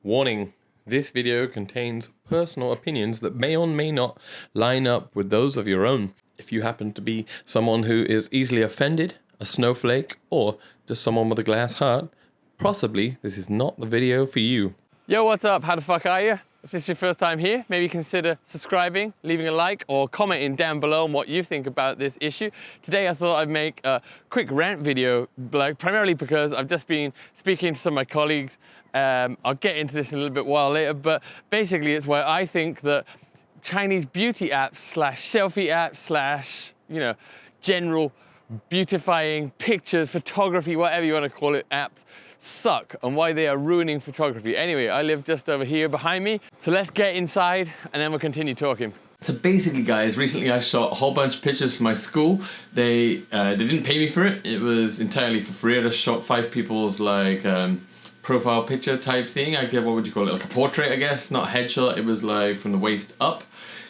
Warning, this video contains personal opinions that may or may not line up with those of your own. If you happen to be someone who is easily offended, a snowflake, or just someone with a glass heart, possibly this is not the video for you. Yo, what's up? How the fuck are you? If this is your first time here, maybe consider subscribing, leaving a like, or commenting down below on what you think about this issue. Today I thought I'd make a quick rant video, primarily because I've just been speaking to some of my colleagues. I'll get into this in a little bit while later, but basically it's where I think that Chinese beauty apps slash selfie apps slash, general beautifying pictures, photography, whatever you want to call it, apps suck and why they are ruining photography. Anyway, I live just over here behind me, so let's get inside and then we'll continue talking. So basically guys, recently I shot a whole bunch of pictures for my school. They didn't pay me for it. It was entirely for free. I just shot 5 people's profile picture type thing. I get, what would you call it, like a portrait I guess, not a headshot. It was like from the waist up,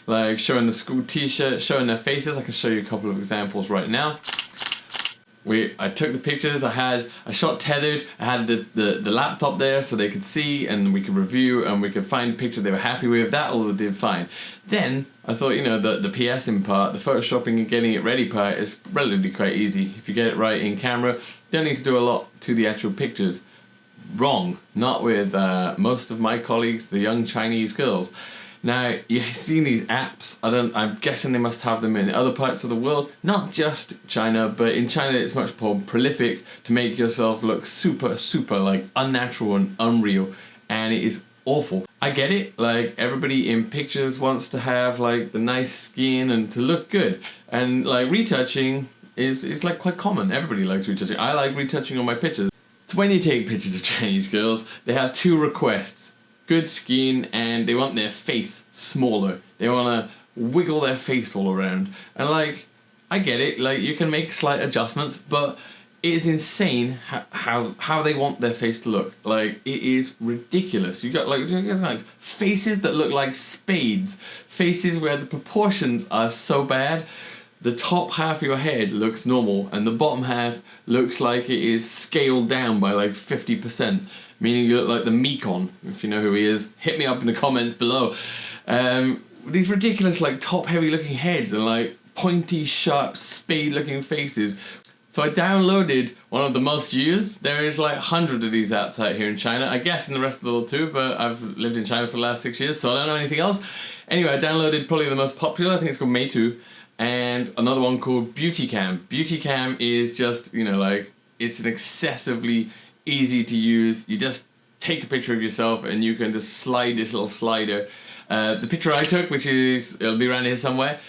like showing the school t-shirt, showing their faces. I can show you a couple of examples right now. I took the pictures, I shot tethered, I had the laptop there so they could see and we could review and we could find a picture they were happy with. That all did fine. Then I thought, the PSing part, the photoshopping and getting it ready part is relatively quite easy. If you get it right in camera, don't need to do a lot to the actual pictures. Wrong, not with most of my colleagues, the young Chinese girls. Now, you've seen these apps, I'm guessing they must have them in other parts of the world, not just China, but in China it's much more prolific to make yourself look super like unnatural and unreal, and it is awful. I get it, like everybody in pictures wants to have like the nice skin and to look good, and like retouching is like quite common. Everybody likes retouching. I like retouching on my pictures. So when you take pictures of Chinese girls, they have 2 requests. Good skin, and they want their face smaller. They want to wiggle their face all around. And I get it, you can make slight adjustments, but it is insane how they want their face to look. It is ridiculous. You got faces that look like spades. Faces where the proportions are so bad. The top half of your head looks normal and the bottom half looks like it is scaled down by 50%, meaning you look like the Mekon. If you know who he is, hit me up in the comments below. These ridiculous top heavy looking heads and pointy sharp spade looking faces. So I downloaded one of the most used. There is 100 of these apps out here in China. I guess in the rest of the world too, but I've lived in China for the last 6 years, so I don't know anything else. Anyway, I downloaded probably the most popular. I think it's called Meitu. And another one called Beauty Cam. Beauty Cam is just, it's an excessively easy to use. You just take a picture of yourself and you can just slide this little slider. The picture I took, it'll be around here somewhere,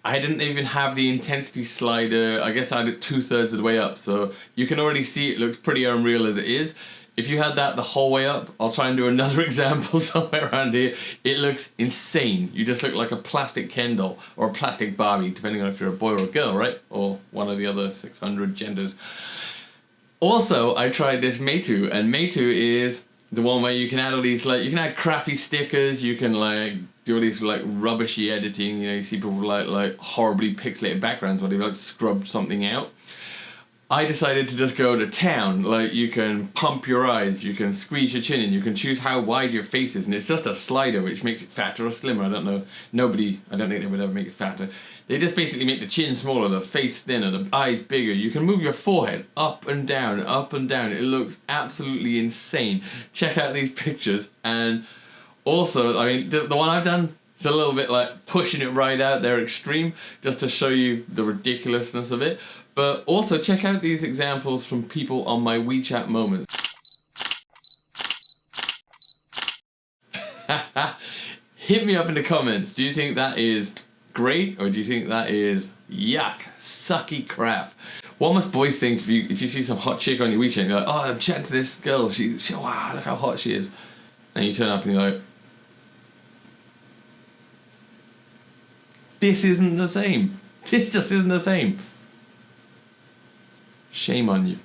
I didn't even have the intensity slider. I guess I had it 2/3 of the way up, so you can already see it looks pretty unreal as it is. If you had that the whole way up, I'll try and do another example somewhere around here. It looks insane. You just look like a plastic Ken doll or a plastic Barbie, depending on if you're a boy or a girl, right? Or one of the other 600 genders. Also, I tried this Meitu, and Meitu is the one where you can add all these, you can add crappy stickers, you can do all these rubbishy editing. You see people with horribly pixelated backgrounds where they've scrubbed something out. I decided to just go to town. You can pump your eyes, you can squeeze your chin in, you can choose how wide your face is, and it's just a slider which makes it fatter or slimmer. I don't know. I don't think they would ever make it fatter. They just basically make the chin smaller, the face thinner, the eyes bigger. You can move your forehead up and down, up and down. It looks absolutely insane. Check out these pictures. And also, the one I've done, it's a little bit pushing it right out there extreme, just to show you the ridiculousness of it. But also check out these examples from people on my WeChat moments. Hit me up in the comments. Do you think that is great, or do you think that is yuck, sucky crap? What must boys think if you see some hot chick on your WeChat and you're like, oh, I'm chatting to this girl, she wow, look how hot she is. And you turn up and you're like, this isn't the same. This just isn't the same. Shame on you.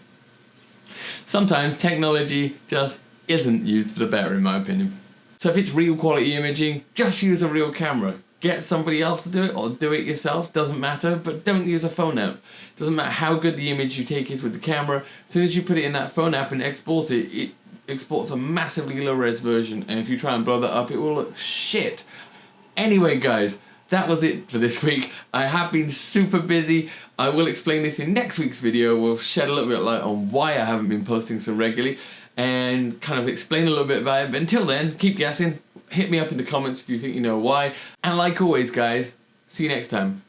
Sometimes technology just isn't used for the better, in my opinion. So if it's real quality imaging, just use a real camera. Get somebody else to do it or do it yourself, doesn't matter, but don't use a phone app. Doesn't matter how good the image you take is with the camera, as soon as you put it in that phone app and export it, exports a massively low res version, and if you try and blow that up, it will look shit. Anyway, guys, that was it for this week. I have been super busy. I will explain this in next week's video. We'll shed a little bit of light on why I haven't been posting so regularly and kind of explain a little bit about it. But until then, keep guessing. Hit me up in the comments if you think you know why. And like always, guys, see you next time.